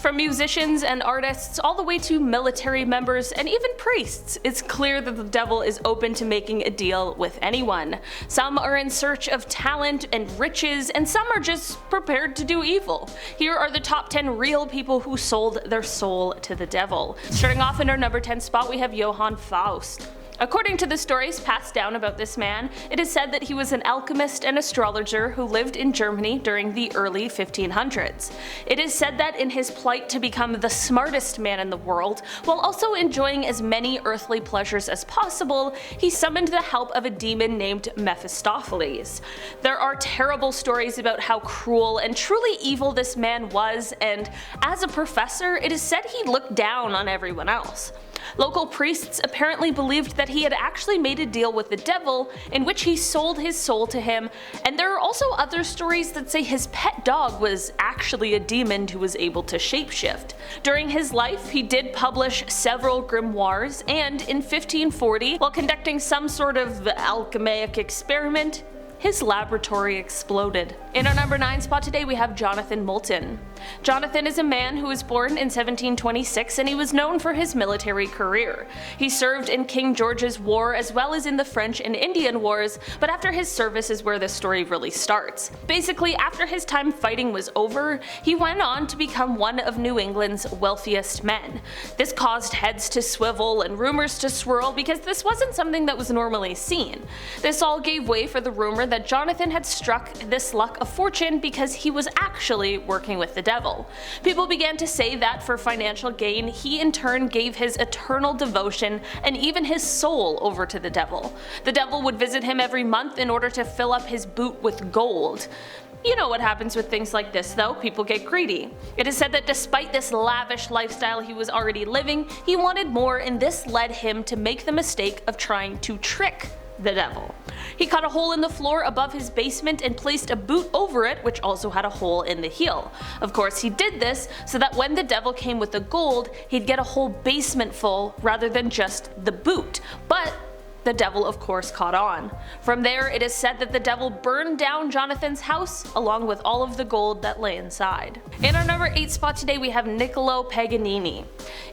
From musicians and artists all the way to military members and even priests, it's clear that the devil is open to making a deal with anyone. Some are in search of talent and riches, and some are just prepared to do evil. Here are the top 10 real people who sold their soul to the devil. Starting off in our number 10 spot, we have Johann Faust. According to the stories passed down about this man, it is said that he was an alchemist and astrologer who lived in Germany during the early 1500s. It is said that in his plight to become the smartest man in the world, while also enjoying as many earthly pleasures as possible, he summoned the help of a demon named Mephistopheles. There are terrible stories about how cruel and truly evil this man was, and as a professor, it is said he looked down on everyone else. Local priests apparently believed that he had actually made a deal with the devil in which he sold his soul to him, and there are also other stories that say his pet dog was actually a demon who was able to shapeshift. During his life, he did publish several grimoires, and in 1540, while conducting some sort of alchemic experiment, his laboratory exploded. In our number 9 spot today, we have Jonathan Moulton. Jonathan is a man who was born in 1726, and he was known for his military career. He served in King George's War as well as in the French and Indian Wars, but after his service is where the story really starts. Basically, after his time fighting was over, he went on to become one of New England's wealthiest men. This caused heads to swivel and rumors to swirl because this wasn't something that was normally seen. This all gave way for the rumor that Jonathan had struck this luck of fortune because he was actually working with the devil. People began to say that for financial gain, he in turn gave his eternal devotion and even his soul over to the devil. The devil would visit him every month in order to fill up his boot with gold. You know what happens with things like this though, people get greedy. It is said that despite this lavish lifestyle he was already living, he wanted more, and this led him to make the mistake of trying to trick the devil. He cut a hole in the floor above his basement and placed a boot over it, which also had a hole in the heel. Of course, he did this so that when the devil came with the gold, he'd get a whole basement full rather than just the boot. But the devil of course caught on. From there, it is said that the devil burned down Jonathan's house along with all of the gold that lay inside. In our number 8 spot today, we have Niccolo Paganini.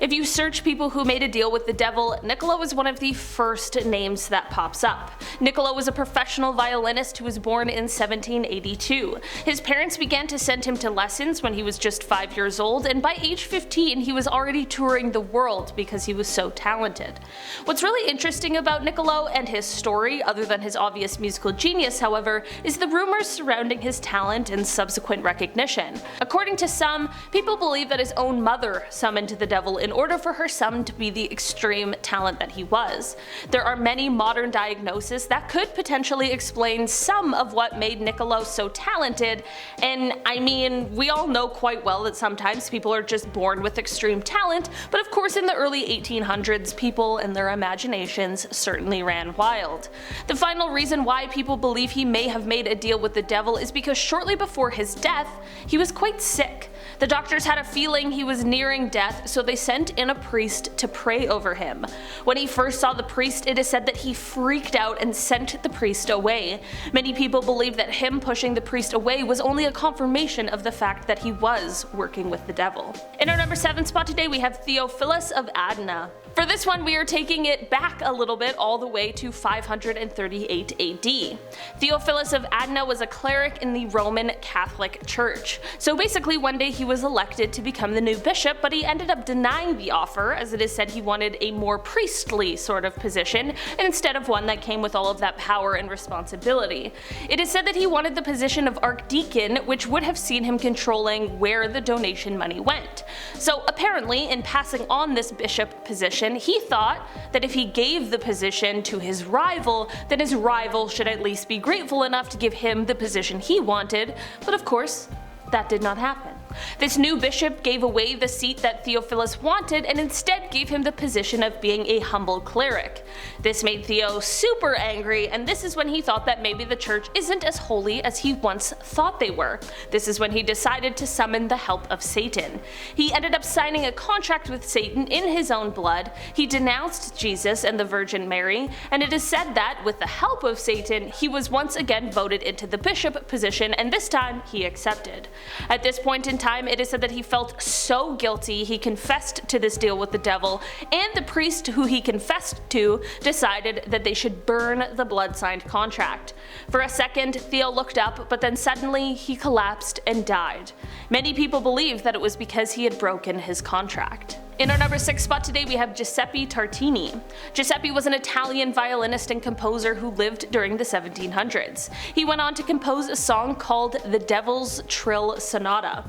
If you search people who made a deal with the devil, Niccolo is one of the first names that pops up. Niccolo was a professional violinist who was born in 1782. His parents began to send him to lessons when he was just 5 years old, and by age 15 he was already touring the world because he was so talented. What's really interesting about Niccolo and his story, other than his obvious musical genius however, is the rumors surrounding his talent and subsequent recognition. According to some, people believe that his own mother summoned the devil in order for her son to be the extreme talent that he was. There are many modern diagnoses that could potentially explain some of what made Niccolo so talented, and I mean, we all know quite well that sometimes people are just born with extreme talent, but of course in the early 1800s, people and their imaginations certainly ran wild. The final reason why people believe he may have made a deal with the devil is because shortly before his death, he was quite sick. The doctors had a feeling he was nearing death, so they sent in a priest to pray over him. When he first saw the priest, it is said that he freaked out and sent the priest away. Many people believe that him pushing the priest away was only a confirmation of the fact that he was working with the devil. In our number 7 spot today, we have Theophilus of Adana. For this one, we are taking it back a little bit all the way to 538 AD. Theophilus of Adana was a cleric in the Roman Catholic Church. So basically one day he was elected to become the new bishop, but he ended up denying the offer, as it is said he wanted a more priestly sort of position instead of one that came with all of that power and responsibility. It is said that he wanted the position of archdeacon, which would have seen him controlling where the donation money went. So apparently, in passing on this bishop position, he thought that if he gave the position to his rival, then his rival should at least be grateful enough to give him the position he wanted, but of course, that did not happen. This new bishop gave away the seat that Theophilus wanted and instead gave him the position of being a humble cleric. This made Theo super angry, and this is when he thought that maybe the church isn't as holy as he once thought they were. This is when he decided to summon the help of Satan. He ended up signing a contract with Satan in his own blood. He denounced Jesus and the Virgin Mary, and it is said that, with the help of Satan, he was once again voted into the bishop position, and this time he accepted. At this point in time, it is said that he felt so guilty he confessed to this deal with the devil, and the priest who he confessed to decided that they should burn the blood-signed contract. For a second, Theo looked up, but then suddenly he collapsed and died. Many people believe that it was because he had broken his contract. In our number 6 spot today, we have Giuseppi Tartini. Giuseppe was an Italian violinist and composer who lived during the 1700s. He went on to compose a song called The Devil's Trill Sonata.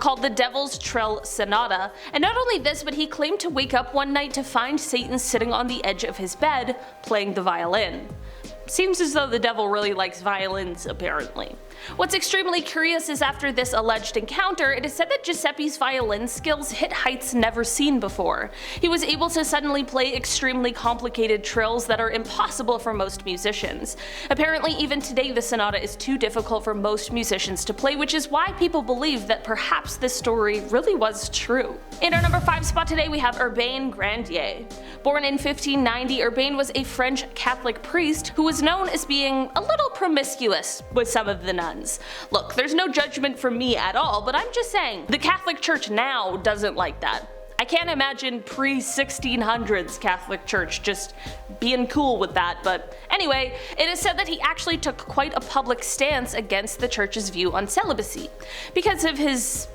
Called The Devil's Trill Sonata. And not only this, but he claimed to wake up one night to find Satan sitting on the edge of his bed, playing the violin. Seems as though the devil really likes violins, apparently. What's extremely curious is after this alleged encounter, it is said that Giuseppe's violin skills hit heights never seen before. He was able to suddenly play extremely complicated trills that are impossible for most musicians. Apparently even today the sonata is too difficult for most musicians to play, which is why people believe that perhaps this story really was true. In our number 5 spot today, we have Urbain Grandier. Born in 1590, Urbain was a French Catholic priest who was known as being a little promiscuous with some of the nuns. Look, there's no judgment from me at all, but I'm just saying, the Catholic Church now doesn't like that. I can't imagine pre-1600s Catholic Church just being cool with that, but anyway, it is said that he actually took quite a public stance against the church's view on celibacy. Because of his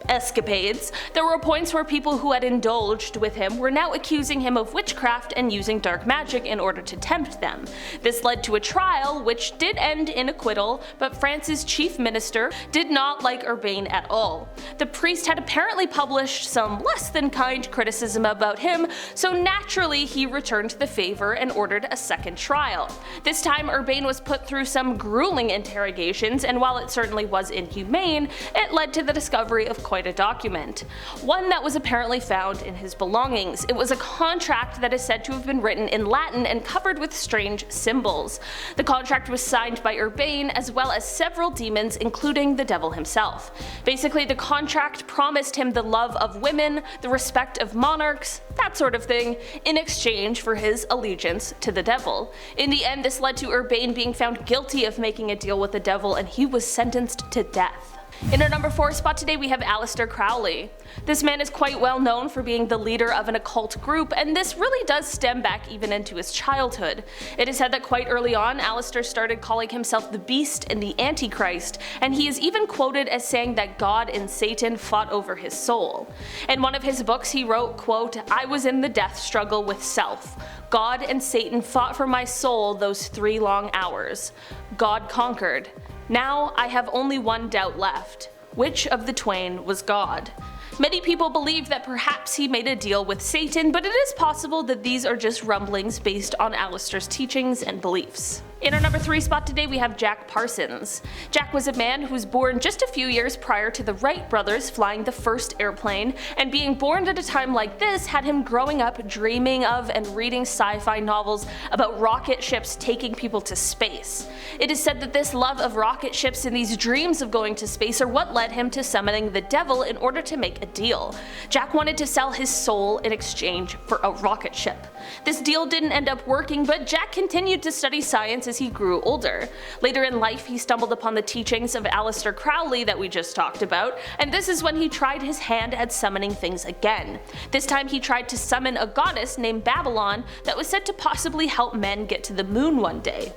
escapades, there were points where people who had indulged with him were now accusing him of witchcraft and using dark magic in order to tempt them. This led to a trial which did end in acquittal, but France's chief minister did not like Urbain at all. The priest had apparently published some less than kind criticism about him, so naturally he returned the favor and ordered a second trial. This time Urbain was put through some grueling interrogations, and while it certainly was inhumane, it led to the discovery of quite a document. One that was apparently found in his belongings. It was a contract that is said to have been written in Latin and covered with strange symbols. The contract was signed by Urbain as well as several demons, including the devil himself. Basically, the contract promised him the love of women, the respect of monarchs, that sort of thing, in exchange for his allegiance to the devil. In the end, this led to Urbain being found guilty of making a deal with the devil, and he was sentenced to death. In our number 4 spot today, we have Aleister Crowley. This man is quite well known for being the leader of an occult group, and this really does stem back even into his childhood. It is said that quite early on, Aleister started calling himself the Beast and the Antichrist, and he is even quoted as saying that God and Satan fought over his soul. In one of his books he wrote, quote, "I was in the death struggle with self. God and Satan fought for my soul those 3 long hours. God conquered. Now I have only one doubt left. Which of the twain was God?" Many people believe that perhaps he made a deal with Satan, but it is possible that these are just rumblings based on Aleister's teachings and beliefs. In our number 3 spot today, we have Jack Parsons. Jack was a man who was born just a few years prior to the Wright brothers flying the first airplane, and being born at a time like this had him growing up dreaming of and reading sci-fi novels about rocket ships taking people to space. It is said that this love of rocket ships and these dreams of going to space are what led him to summoning the devil in order to make a deal. Jack wanted to sell his soul in exchange for a rocket ship. This deal didn't end up working, but Jack continued to study science as he grew older. Later in life, he stumbled upon the teachings of Aleister Crowley that we just talked about, and this is when he tried his hand at summoning things again. This time he tried to summon a goddess named Babylon that was said to possibly help men get to the moon one day.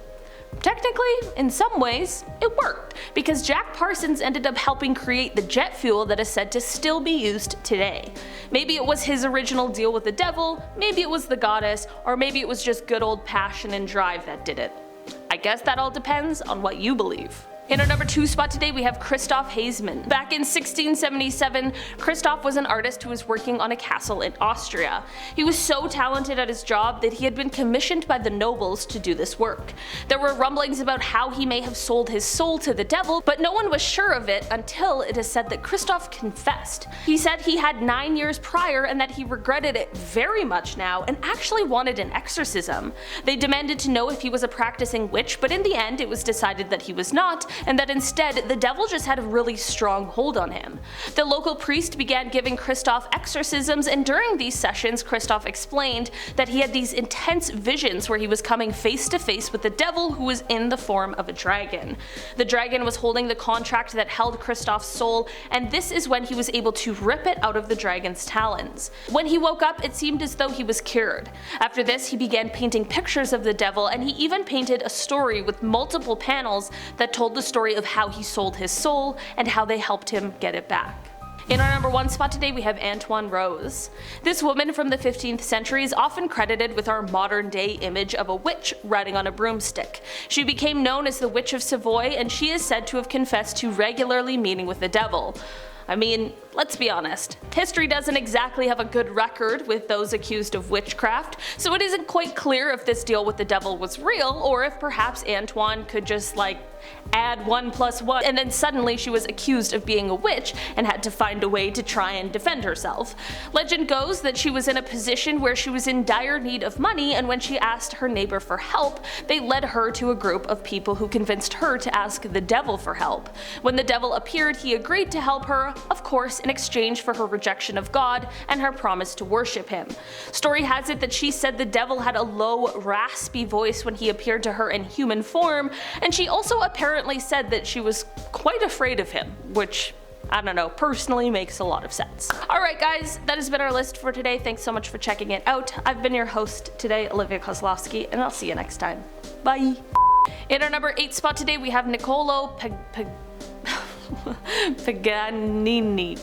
Technically, in some ways, it worked, because Jack Parsons ended up helping create the jet fuel that is said to still be used today. Maybe it was his original deal with the devil, maybe it was the goddess, or maybe it was just good old passion and drive that did it. I guess that all depends on what you believe. In our number 2 spot today, we have Cristoph Haizmann. Back in 1677, Cristoph was an artist who was working on a castle in Austria. He was so talented at his job that he had been commissioned by the nobles to do this work. There were rumblings about how he may have sold his soul to the devil, but no one was sure of it until it is said that Cristoph confessed. He said he had 9 years prior and that he regretted it very much now and actually wanted an exorcism. They demanded to know if he was a practicing witch, but in the end it was decided that he was not, and that instead the devil just had a really strong hold on him. The local priest began giving Cristoph exorcisms, and during these sessions Cristoph explained that he had these intense visions where he was coming face to face with the devil, who was in the form of a dragon. The dragon was holding the contract that held Cristoph's soul, and this is when he was able to rip it out of the dragon's talons. When he woke up, it seemed as though he was cured. After this, he began painting pictures of the devil, and he even painted a story with multiple panels that told the story of how he sold his soul and how they helped him get it back. In our number 1 spot today, we have Antoine Rose. This woman from the 15th century is often credited with our modern day image of a witch riding on a broomstick. She became known as the Witch of Savoy, and she is said to have confessed to regularly meeting with the devil. I mean, let's be honest, history doesn't exactly have a good record with those accused of witchcraft, so it isn't quite clear if this deal with the devil was real, or if perhaps Antoine could just add 1 + 1 and then suddenly she was accused of being a witch and had to find a way to try and defend herself. Legend goes that she was in a position where she was in dire need of money, and when she asked her neighbor for help, they led her to a group of people who convinced her to ask the devil for help. When the devil appeared, he agreed to help her, of course in exchange for her rejection of God and her promise to worship him. Story has it that she said the devil had a low, raspy voice when he appeared to her in human form, and she also apparently said that she was quite afraid of him, which, I don't know, personally makes a lot of sense. Alright guys, that has been our list for today. Thanks so much for checking it out. I've been your host today, Olivia Kozlowski, and I'll see you next time. Bye! In our number 8 spot today, we have Niccolo Paganini.